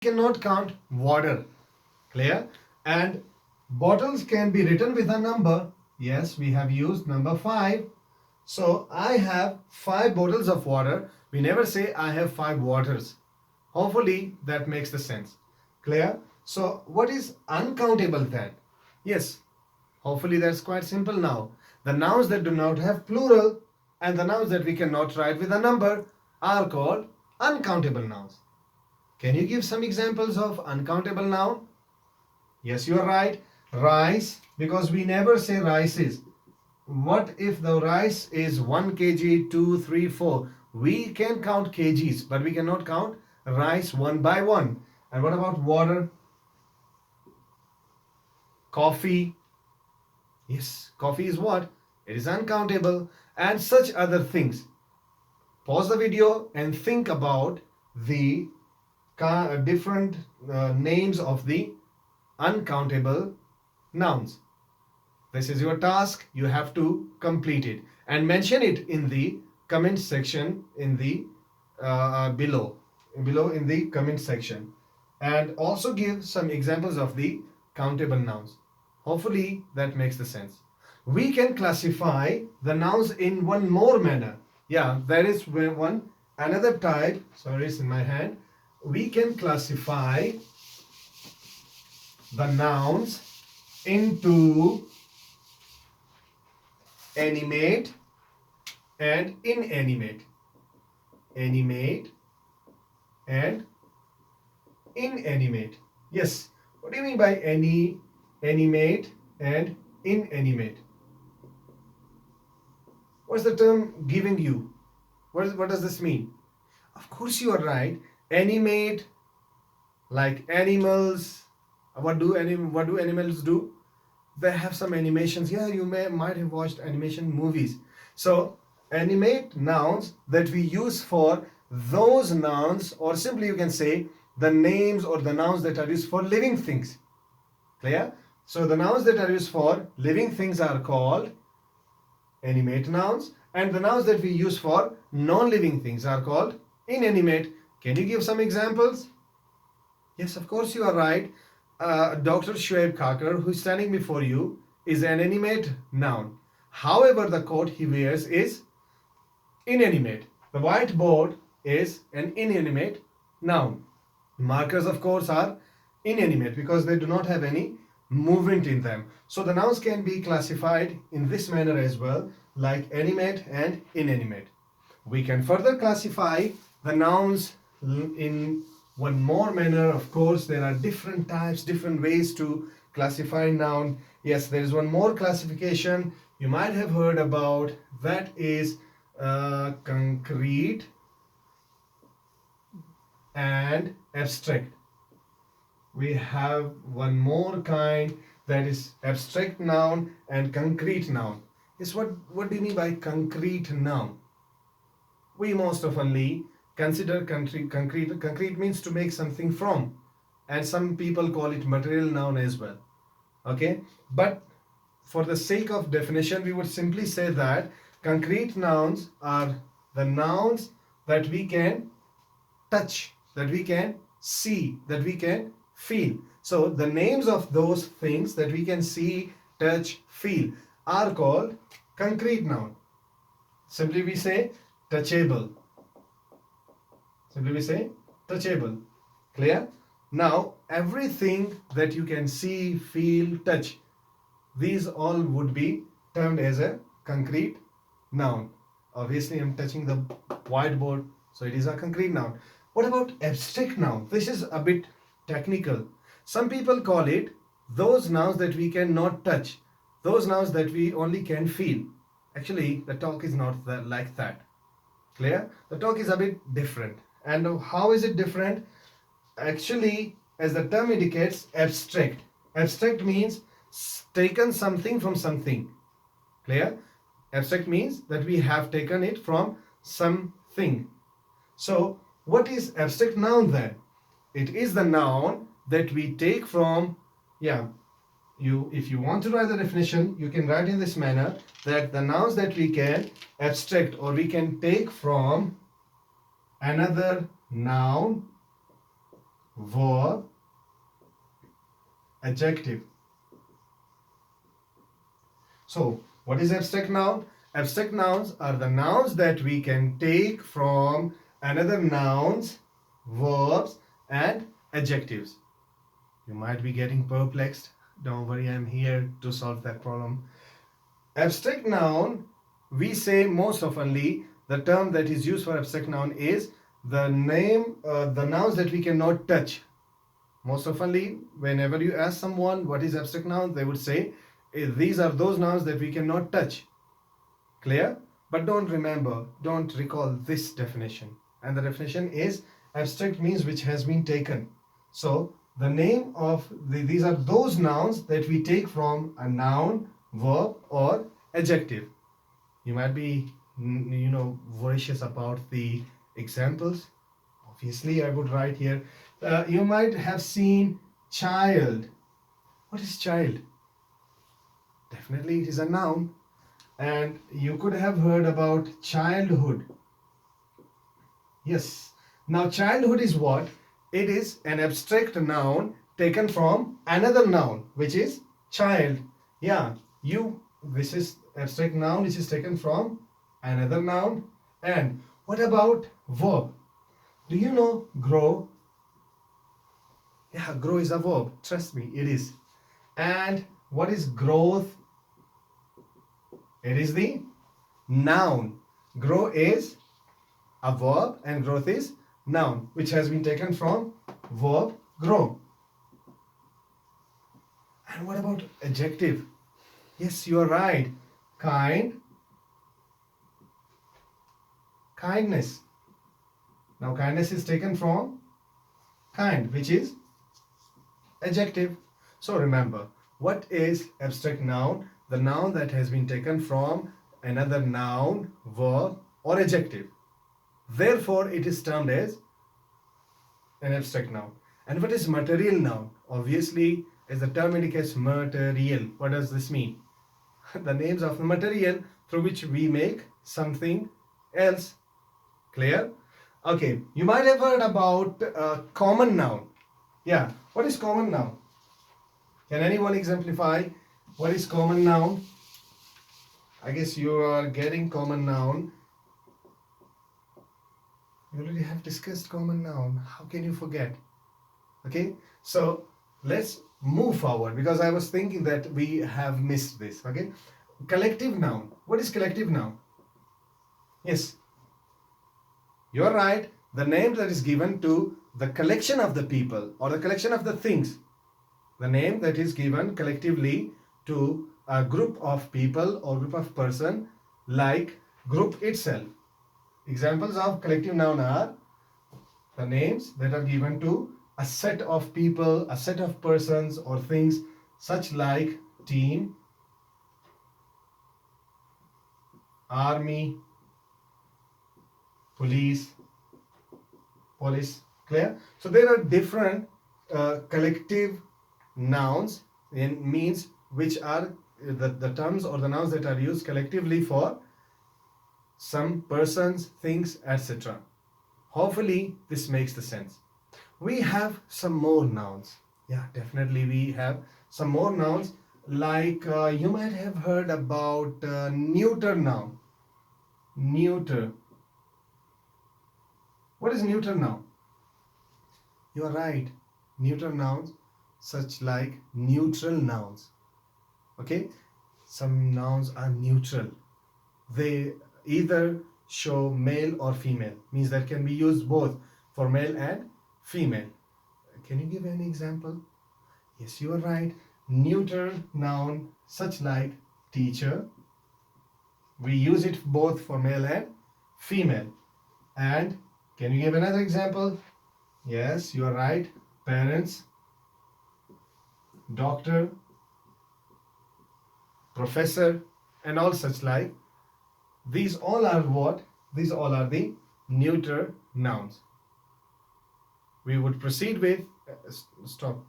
cannot count water. Clear? And bottles can be written with a number. Yes, we have used number 5. So I have 5 bottles of water. We never say I have 5 waters. Hopefully that makes the sense. Clear? So what is uncountable then? Yes, hopefully that's quite simple now. The nouns that do not have plural and the nouns that we cannot write with a number are called uncountable nouns. Can you give some examples of uncountable noun? Yes, you are right. Rice, because we never say rices. What if the rice is 1 kg, 2, 3, 4? We can count kgs, but we cannot count rice one by one. And what about water? Coffee? Yes, coffee is what? It is uncountable. And such other things. Pause the video and think about the different names of the uncountable nouns. This is your task. You have to complete it and mention it in the comment section in the below in the comment section, and also give some examples of the countable nouns. Hopefully that makes the sense. We can classify the nouns in one more manner. Yeah, there is one another type. Sorry, it's in my hand. We can classify the nouns into animate and inanimate. Animate and inanimate. Yes. What do you mean by animate and inanimate? What's the term giving you? What does this mean? Of course you are right. Animate, like animals. What do animals do? They have some animations. Yeah, you might have watched animation movies. So animate nouns that we use for those nouns, or simply you can say the names or the nouns that are used for living things. Clear? So the nouns that are used for living things are called animate nouns, and the nouns that we use for non-living things are called inanimate. Can you give some examples? Yes, of course you are right. Dr. Shoaib Kakar, who is standing before you, is an animate noun. However, the coat he wears is inanimate. The whiteboard is an inanimate noun. Markers, of course, are inanimate because they do not have any movement in them. So the nouns can be classified in this manner as well, like animate and inanimate. We can further classify the nouns in one more manner. Of course, there are different types, different ways to classify noun. Yes, there is one more classification you might have heard about, that is concrete and abstract. We have one more kind, that is abstract noun and concrete noun. Yes, what do you mean by concrete noun? We most oftenly consider concrete means to make something from, and some people call it material noun as well. Okay, but for the sake of definition, we would simply say that concrete nouns are the nouns that we can touch, that we can see, that we can feel. So the names of those things that we can see, touch, feel are called concrete noun. Simply we say touchable. Simply we say touchable. Clear? Now everything that you can see, feel, touch, these all would be termed as a concrete noun. Obviously I'm touching the whiteboard, so it is a concrete noun. What about abstract noun? This is a bit technical. Some people call it those nouns that we cannot touch, those nouns that we only can feel. Actually, the talk is not like that. Clear? The talk is a bit different. And how is it different? Actually, as the term indicates, abstract. Abstract means taken something from something. Clear? Abstract means that we have taken it from something. So what is abstract noun then? It is the noun that we take from, if you want to write the definition, you can write in this manner, that the nouns that we can abstract or we can take from another noun verb, adjective. So, what is abstract noun? Abstract nouns are the nouns that we can take from another nouns, verbs, and adjectives. You might be getting perplexed. Don't worry, I'm here to solve that problem. Abstract noun, we say most oftenly, the term that is used for abstract noun is the nouns that we cannot touch. Most oftenly, whenever you ask someone what is abstract noun, they would say, these are those nouns that we cannot touch. Clear? But don't recall this definition. And the definition is abstract means which has been taken. So the name of these are those nouns that we take from a noun, verb, or adjective. You might be, voracious about the examples. Obviously, I would write here. You might have seen child. What is child? Definitely, it is a noun. And you could have heard about childhood. Yes. Now, childhood is what? It is an abstract noun taken from another noun, which is child. Yeah, this is abstract noun which is taken from another noun. And what about verb? Do you know grow? Yeah, grow is a verb. Trust me, it is. And what is growth? It is the noun. Grow is a verb and growth is noun, which has been taken from verb grow. And what about adjective? Yes, you are right. Kind, kindness. Now kindness is taken from kind, which is adjective. So remember, what is abstract noun? The noun that has been taken from another noun, verb, or adjective. Therefore, it is termed as an abstract noun. And what is material noun? Obviously, as the term indicates, material. What does this mean? The names of the material through which we make something else. Clear? Okay, you might have heard about common noun. Yeah, what is common noun? Can anyone exemplify what is common noun? I guess you are getting common noun. You already have discussed common noun. How can you forget? Okay, so let's move forward because I was thinking that we have missed this. Okay, collective noun. What is collective noun? Yes, you're right. The name that is given to the collection of the people or the collection of the things. The name that is given collectively to a group of people or group of person, like group itself. Examples of collective noun are the names that are given to a set of people, a set of persons or things, such like team, army, police. Clear? So there are different collective nouns in means which are the terms or the nouns that are used collectively for some persons, things, etc. Hopefully this makes the sense. We have some more nouns. Yeah, definitely we have some more nouns, like you might have heard about neuter noun. Neuter. What is neuter noun? You are right. Neuter nouns such like neutral nouns. Okay, some nouns are neutral. They either show male or female, means that can be used both for male and female. Can you give any example? Yes, you are right. Neuter noun such like teacher, we use it both for male and female. And can you give another example? Yes, you are right. Parents, doctor, professor, and all such like. These all are what? These all are the neuter nouns. We would proceed with, stop.